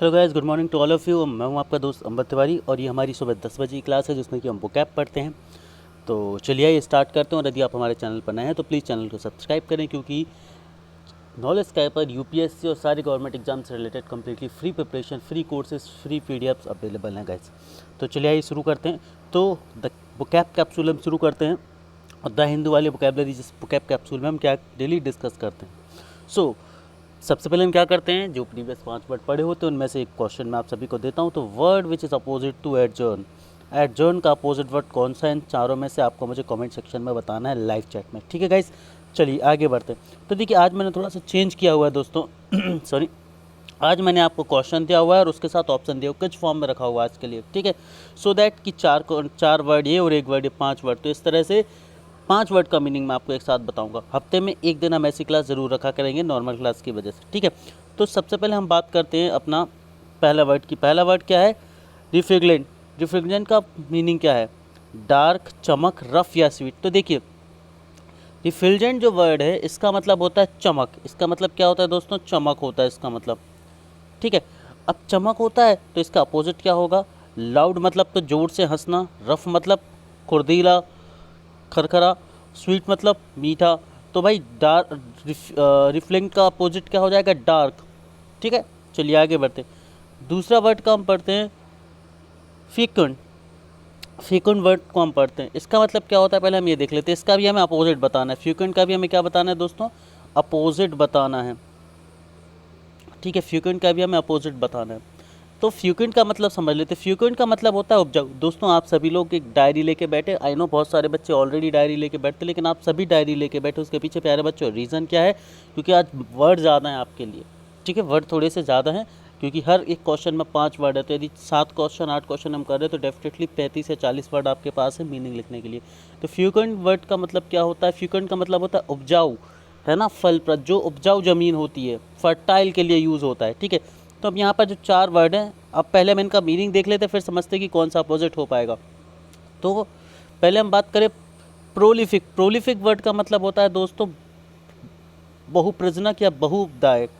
Hello guys, good morning to all of you. मैं हूं आपका दोस्त अंबर तिवारी और ये हमारी सुबह 10 बजे की क्लास है जिसमें कि हम वोकैब पढ़ते हैं। तो चलिए ये स्टार्ट करते हैं। और यदि आप हमारे चैनल पर नए हैं तो प्लीज़ चैनल को सब्सक्राइब करें, क्योंकि नॉलेज स्काई पर यूपीएससी और सारे गवर्नमेंट एग्जाम से related completely free preparation, free courses, free PDFs available हैं गाइस। तो चलिए आइए शुरू करते हैं। तो द वोकैब कैप्सूल हम शुरू करते हैं और द हिंदू वाले वोकैबलरी, जिस वोकैब कैप्सूल में हम क्या डेली डिस्कस करते हैं। सो सबसे पहले हम क्या करते हैं, जो प्रीवियस 5 वर्ड पढ़े होते हैं उनमें से एक क्वेश्चन मैं आप सभी को देता हूं। तो word which is opposite to adjourn, adjourn का अपोजिट वर्ड कौन सा है? इन चारों में से आपको मुझे कमेंट सेक्शन में बताना है लाइव चैट में, ठीक है गाइस। चलिए आगे बढ़ते हैं। तो देखिए आज मैंने थोड़ा सा चेंज किया हुआ है दोस्तों सॉरी, आज मैंने आपको क्वेश्चन दिया हुआ है और उसके साथ ऑप्शन दिया हुआ, कुछ फॉर्म में रखा हुआ है आज के लिए, ठीक है। सो दैट कि चार वर्ड ये और एक वर्ड ये, 5 वर्ड। तो इस तरह से 5 वर्ड का मीनिंग मैं आपको एक साथ बताऊंगा। हफ्ते में एक दिन हम ऐसी क्लास ज़रूर रखा करेंगे नॉर्मल क्लास की वजह से, ठीक है। तो सबसे पहले हम बात करते हैं अपना पहला वर्ड की। पहला वर्ड क्या है? रिफ्रिजरेंट। रिफ्रिजरेंट का मीनिंग क्या है? डार्क, चमक, रफ या स्वीट। तो देखिए रिफ्रिजरेंट जो वर्ड है इसका मतलब होता है चमक। इसका मतलब क्या होता है दोस्तों? चमक होता है इसका मतलब, ठीक है। अब चमक होता है तो इसका अपोजिट क्या होगा? लाउड मतलब तो ज़ोर से हंसना, रफ मतलब खुरदीला, खरखरा, स्वीट मतलब मीठा। तो भाई डार्क, रिफ्लेक्ट का अपोजिट क्या हो जाएगा? डार्क, ठीक है। चलिए आगे बढ़ते हैं। दूसरा वर्ड का हम पढ़ते हैं फीकन। फीकन वर्ड को हम पढ़ते हैं, इसका मतलब क्या होता है पहले हम ये देख लेते हैं। इसका भी हमें अपोजिट बताना है, फ्यूकन का भी हमें क्या बताना है दोस्तों? अपोजिट बताना है, ठीक है। फ्यूकन का भी हमें अपोजिट बताना है। तो फ्यूकेंट का मतलब समझ लेते हैं। फ्यूकेंट का मतलब होता है उपजाऊ। दोस्तों आप सभी लोग एक डायरी लेके बैठे, आई नो बहुत सारे बच्चे ऑलरेडी डायरी लेके बैठते, लेकिन आप सभी डायरी लेके बैठे, उसके पीछे प्यारे बच्चों रीज़न क्या है? क्योंकि आज वर्ड ज़्यादा हैं आपके लिए, ठीक है। वर्ड थोड़े से ज़्यादा हैं क्योंकि हर एक क्वेश्चन में 5 वर्ड है। तो यदि 7 क्वेश्चन 8 क्वेश्चन हम कर रहे हैं तो डेफिनेटली 35 से 40 वर्ड आपके पास है मीनिंग लिखने के लिए। तो फ्यूकेंट वर्ड का मतलब क्या होता है? फ्यूकेंट का मतलब होता है उपजाऊ, है ना, फलप्रद, जो उपजाऊ ज़मीन होती है, फर्टाइल के लिए यूज़ होता है, ठीक है। तो अब यहाँ पर जो 4 वर्ड हैं, अब पहले हम इनका मीनिंग देख लेते हैं, फिर समझते कि कौन सा अपोजिट हो पाएगा। तो पहले हम बात करें प्रोलिफिक। प्रोलिफिक वर्ड का मतलब होता है दोस्तों बहुप्रजनक या बहुउपदायक,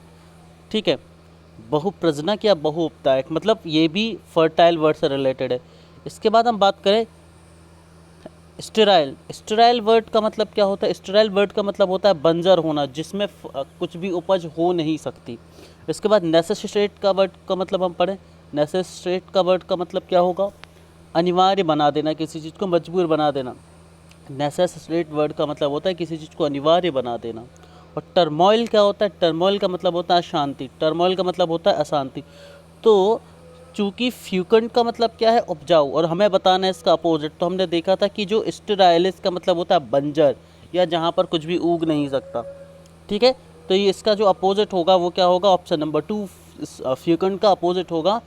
ठीक है। बहुप्रजनक या बहुउपदायक मतलब ये भी फर्टाइल वर्ड से रिलेटेड है। इसके बाद हम बात करें स्टेराइल। स्टेराइल वर्ड का मतलब क्या होता है? स्टेराइल वर्ड का मतलब होता है बंजर होना, जिसमें कुछ भी उपज हो नहीं सकती। इसके बाद नेसेसिटेट का वर्ड का मतलब हम पढ़ें। नेसेसिटेट का वर्ड का मतलब क्या होगा? अनिवार्य बना देना, किसी चीज़ को मजबूर बना देना। नेसेसिटेट वर्ड का मतलब होता है किसी चीज़ को अनिवार्य बना देना। और टर्मोइल क्या होता है? टर्मोइल का मतलब होता है अशांति। टर्मोइल का मतलब होता है अशांति। तो चूँकि फ्यूकेंट का मतलब क्या है? उपजाऊ, और हमें बताना है इसका अपोजिट। तो हमने देखा था कि जो स्टेराइलिस का मतलब होता है बंजर, या जहाँ पर कुछ भी उग नहीं सकता, ठीक है। तो ये इसका जो अपोजिट होगा वो क्या होगा? ऑप्शन नंबर 2 फ्यूकेंट का अपोजिट होगा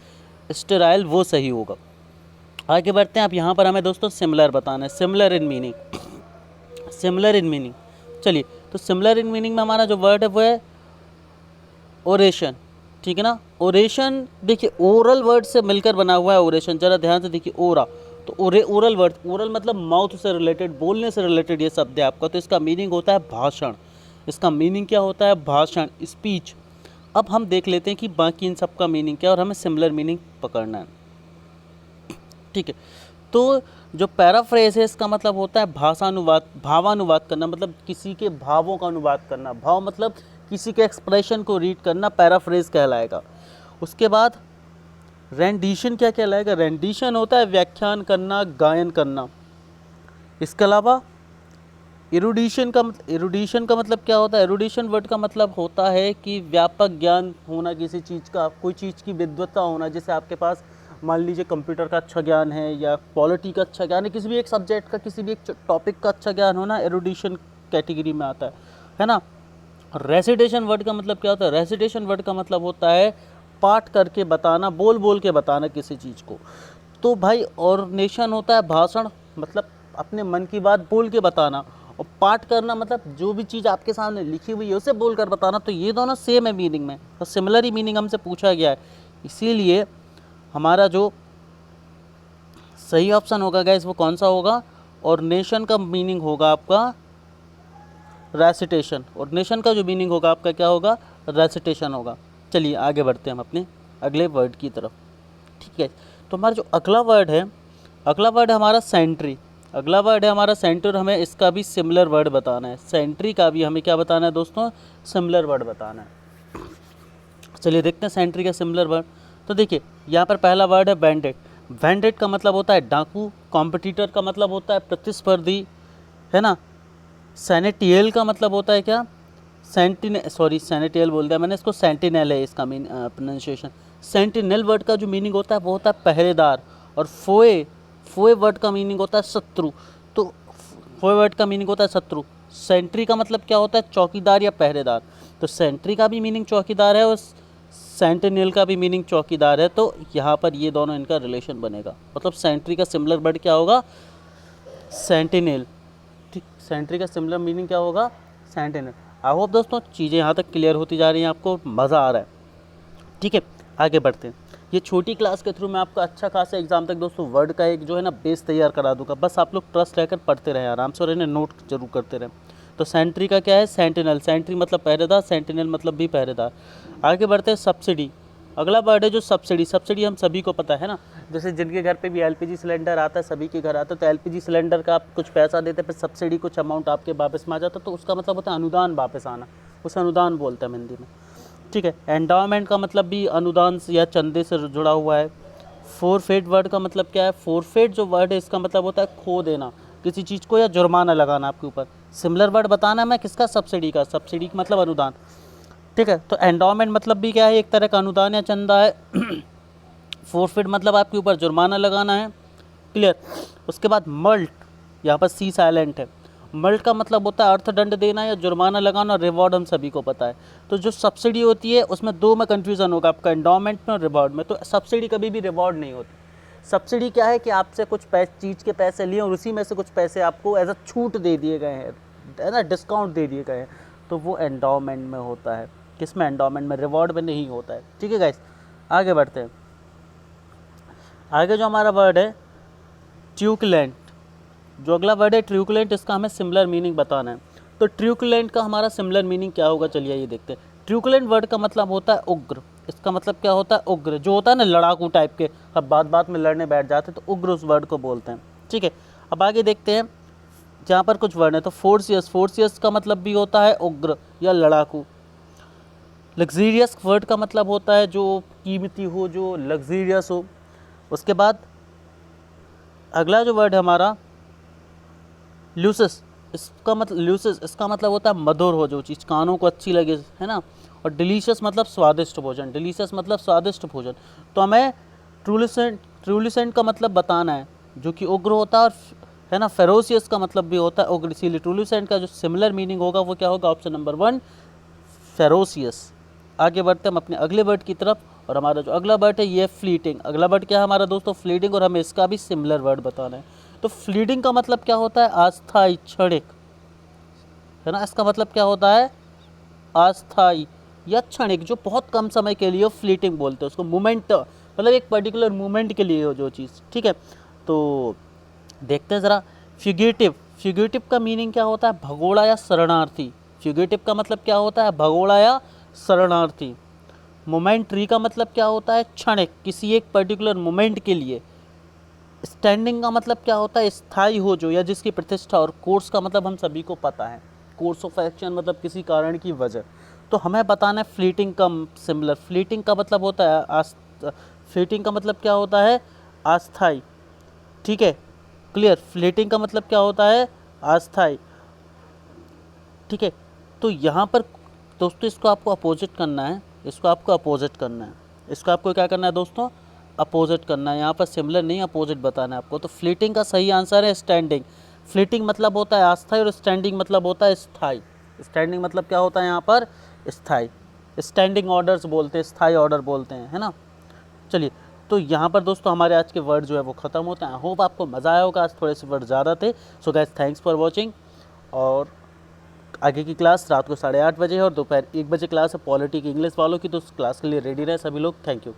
स्टेराइल, वो सही होगा। आगे बढ़ते हैं। अब यहाँ पर हमें दोस्तों सिमिलर बताना है, similar in meaning. Similar in meaning, चलिए। तो सिमिलर इन मीनिंग में हमारा जो वर्ड है वो है ओरेशन, ठीक है ना। ओरेशन देखिए ओरल वर्ड से मिलकर बना हुआ है ओरेशन, जरा ध्यान से देखिए। ओरा, तो ओरल वर्ड, ओरल मतलब माउथ से रिलेटेड, बोलने से रिलेटेड ये शब्द है आपका। तो इसका मीनिंग होता है भाषण। इसका मीनिंग क्या होता है? भाषण, स्पीच। अब हम देख लेते हैं कि बाकी इन सब का मीनिंग क्या है और हमें सिमिलर मीनिंग पकड़ना है, ठीक है। तो जो पैराफ्रेज है इसका मतलब होता है भाषानुवाद, भावानुवाद करना, मतलब किसी के भावों का अनुवाद करना। भाव मतलब किसी के एक्सप्रेशन को रीड करना, पैराफ्रेज कहलाएगा। उसके बाद रेंडिशन क्या कहलाएगा? रेंडिशन होता है व्याख्यान करना, गायन करना। इसके अलावा एरुडिशन का मतलब क्या होता है? एरुडिशन वर्ड का मतलब होता है कि व्यापक ज्ञान होना किसी चीज़ का, कोई चीज़ की विद्वत्ता होना। जैसे आपके पास मान लीजिए कंप्यूटर का अच्छा ज्ञान है या पॉलिटी का अच्छा ज्ञान है, किसी भी एक सब्जेक्ट का, किसी भी एक टॉपिक का अच्छा ज्ञान होना एरुडिशन कैटेगरी में आता है ना। रेसिटेशन वर्ड का मतलब क्या होता है? रेसिटेशन वर्ड का मतलब होता है पाठ करके बताना, बोल बोल के बताना किसी चीज़ को। तो भाई ऑर्नेशन होता है भाषण, मतलब अपने मन की बात बोल के बताना। और पाठ करना मतलब जो भी चीज़ आपके सामने लिखी हुई है उसे बोल कर बताना। तो ये दोनों सेम है मीनिंग में, तो सिमिलर ही मीनिंग हमसे पूछा गया है। इसीलिए हमारा जो सही ऑप्शन होगा गाइस वो कौन सा होगा? ऑर्नेशन का मीनिंग होगा आपका रेसिटेशन। ऑर्नेशन का जो मीनिंग होगा आपका क्या होगा? रेसिटेशन होगा। चलिए आगे बढ़ते हैं हम अपने अगले वर्ड की तरफ। ठीक है, तो हमारा जो अगला वर्ड है हमारा सेंट्री। अगला वर्ड है हमारा सेंट्री, और हमें इसका भी सिमिलर वर्ड बताना है। सेंट्री का भी हमें क्या बताना है दोस्तों, सिमिलर वर्ड बताना है। चलिए देखते हैं सेंट्री का सिमिलर वर्ड। तो देखिए यहाँ पर पहला वर्ड है बैंडेड। बैंडेड का मतलब होता है डाकू, कॉम्पिटिटर का मतलब होता है प्रतिस्पर्धी, है ना। सैनिटियल का मतलब होता है क्या, सैनिटियल बोल दिया मैंने, इसको सेंटिनल है इसका प्रोनाउंसिएशन। सेंटिनल वर्ड का जो मीनिंग होता है वो होता है पहरेदार, और फोए वर्ड का मीनिंग होता है शत्रु। तो फोए वर्ड का मीनिंग होता है शत्रु। सेंट्री का मतलब क्या होता है, चौकीदार या पहरेदार। तो सेंट्री का भी मीनिंग चौकीदार है और सेंटिनल का भी मीनिंग चौकीदार है। तो यहाँ पर ये दोनों इनका रिलेशन बनेगा, मतलब सेंट्री का सिमिलर वर्ड क्या होगा, सेंटिनल। ठीक, सेंट्री का सिमिलर मीनिंग क्या होगा, सेंटिनल। आई होप दोस्तों चीज़ें यहाँ तक क्लियर होती जा रही हैं, आपको मज़ा आ रहा है। ठीक है, आगे बढ़ते हैं। ये छोटी क्लास के थ्रू मैं आपको अच्छा खासा एग्जाम तक दोस्तों वर्ड का एक जो है ना बेस तैयार करा दूंगा। बस आप लोग ट्रस्ट रहकर पढ़ते रहें आराम से, और इन्हें नोट जरूर करते रहें। तो सेंट्री का क्या है, सेंटिनल। सेंट्री मतलब पहरेदार, सेंटिनल मतलब भी पहरेदार। आगे बढ़ते हैं सब्सिडी। अगला वर्ड है जो सब्सिडी। सब्सिडी हम सभी को पता है ना, जैसे जिनके घर पे भी एलपीजी सिलेंडर आता है, सभी के घर आता है, तो एलपीजी सिलेंडर का आप कुछ पैसा देते हैं, फिर सब्सिडी कुछ अमाउंट आपके वापस में आ जाता है, तो उसका मतलब होता है अनुदान वापस आना, उस अनुदान बोलते हैं हिंदी में। ठीक है, एंडावमेंट का मतलब भी अनुदान से या चंदे से जुड़ा हुआ है। फोरफेट वर्ड का मतलब क्या है, फोरफेट जो वर्ड है इसका मतलब होता है खो देना किसी चीज़ को, या जुर्माना लगाना आपके ऊपर। सिमिलर वर्ड बताना है मैं किसका, सब्सिडी का। सब्सिडी का मतलब अनुदान। ठीक है, तो एंडावमेंट मतलब भी क्या है, एक तरह का अनुदान या चंदा है। फोरफेट मतलब आपके ऊपर जुर्माना लगाना है। क्लियर। उसके बाद मल्ट, यहाँ पर सी साइलेंट है। मल्ट का मतलब होता है अर्थदंड देना या जुर्माना लगाना, और रिवॉर्ड हम सभी को पता है। तो जो सब्सिडी होती है उसमें दो में कन्फ्यूज़न होगा आपका, एंडोमेंट में और रिवॉर्ड में। तो सब्सिडी कभी भी रिवॉर्ड नहीं होती। सब्सिडी क्या है कि आपसे कुछ चीज़ के पैसे लिए और उसी में से कुछ पैसे आपको एज अ छूट दे दिए गए हैं, है ना, डिस्काउंट दे दिए गए हैं, तो वो एंडोमेंट में होता है। किस में, एंडोमेंट में, रिवॉर्ड में नहीं होता है। ठीक है गाइस, आगे बढ़ते हैं। आगे जो हमारा वर्ड है ट्यूकुलेंट। जो अगला वर्ड है ट्रूकुलेंट, इसका हमें सिमिलर मीनिंग बताना है। तो ट्रूकुलेंट का हमारा सिमिलर मीनिंग क्या होगा, चलिए ये देखते हैं। ट्रूकुलेंट वर्ड का मतलब होता है उग्र। इसका मतलब क्या होता है, उग्र। जो होता है ना लड़ाकू टाइप के, अब बात में लड़ने बैठ जाते हैं, तो उग्र उस वर्ड को बोलते हैं। ठीक है, अब आगे देखते हैं। जहाँ पर कुछ वर्ड है तो फोर्सियस। फोर्सियस का मतलब भी होता है उग्र या लड़ाकू। लग्जीरियस वर्ड का मतलब होता है जो कीमती हो, जो लग्जीरियस हो। उसके बाद अगला जो वर्ड है हमारा ल्यूसिस। इसका मतलब होता है मधुर हो, जो चीज़ कानों को अच्छी लगे, है ना। और डिलीशियस मतलब स्वादिष्ट भोजन। डिलीशियस मतलब स्वादिष्ट भोजन। तो हमें ट्रूलिसेंट का मतलब बताना है, जो कि उग्र होता है, और है ना, फेरोसियस का मतलब भी होता है उग्र। इसीलिए ट्रूलिसेंट का जो सिमिलर मीनिंग होगा वो क्या होगा, ऑप्शन नंबर 1 फेरोसियस। आगे बढ़ते हैं हम अपने अगले वर्ड की तरफ, और हमारा जो अगला वर्ड है ये फ्लीटिंग। अगला वर्ड क्या है हमारा दोस्तों, फ्लीटिंग, और हमें इसका भी सिमिलर वर्ड बताना है। तो फ्लीटिंग का मतलब क्या होता है, अस्थायी, क्षणिक, है ना। इसका मतलब क्या होता है, अस्थायी या क्षणिक, जो बहुत कम समय के लिए फ्लीटिंग बोलते हैं उसको। मोमेंट मतलब एक पर्टिकुलर मोमेंट के लिए हो जो चीज़। ठीक है, तो देखते हैं ज़रा। फ्यूगिटिव। फ्यूगिटिव का मीनिंग क्या होता है, भगोड़ा या शरणार्थी। फ्यूगिटिव का मतलब क्या होता है, भगोड़ा या शरणार्थी। मोमेंट्री का मतलब क्या होता है, क्षणिक, किसी एक पर्टिकुलर मोमेंट के लिए। स्टैंडिंग का मतलब क्या होता है, स्थायी हो जो, या जिसकी प्रतिष्ठा। और कोर्स का मतलब हम सभी को पता है, कोर्स ऑफ एक्शन मतलब किसी कारण की वजह। तो हमें बताना है फ्लीटिंग का सिमिलर। फ्लीटिंग का मतलब होता है फ्लीटिंग का मतलब क्या होता है, अस्थायी। ठीक है, क्लियर। फ्लीटिंग का मतलब क्या होता है, अस्थायी। ठीक है, तो यहाँ पर दोस्तों इसको आपको अपोजिट करना है, इसको आपको अपोजिट करना है, इसको आपको क्या करना है दोस्तों, अपोजिट करना है। यहाँ पर सिमिलर नहीं, अपोजिट बताना है आपको। तो फ्लीटिंग का सही आंसर है स्टैंडिंग। फ्लीटिंग मतलब होता है अस्थायी, और स्टैंडिंग मतलब होता है स्थायी। स्टैंडिंग मतलब क्या होता है यहाँ पर, स्थायी। स्टैंडिंग ऑर्डर्स बोलते हैं, स्थायी ऑर्डर बोलते हैं, है ना। चलिए, तो यहाँ पर दोस्तों हमारे आज के वर्ड जो है वो ख़त्म होते हैं। होप आपको मज़ा आया होगा, आज थोड़े से वर्ड ज़्यादा थे। So guys, thanks for watching. और आगे की क्लास रात को 8:30 बजे है, और दोपहर 1 बजे क्लास है पॉलिटी की इंग्लिश वालों की, तो उस क्लास के लिए रेडी रहे सभी लोग। Thank you.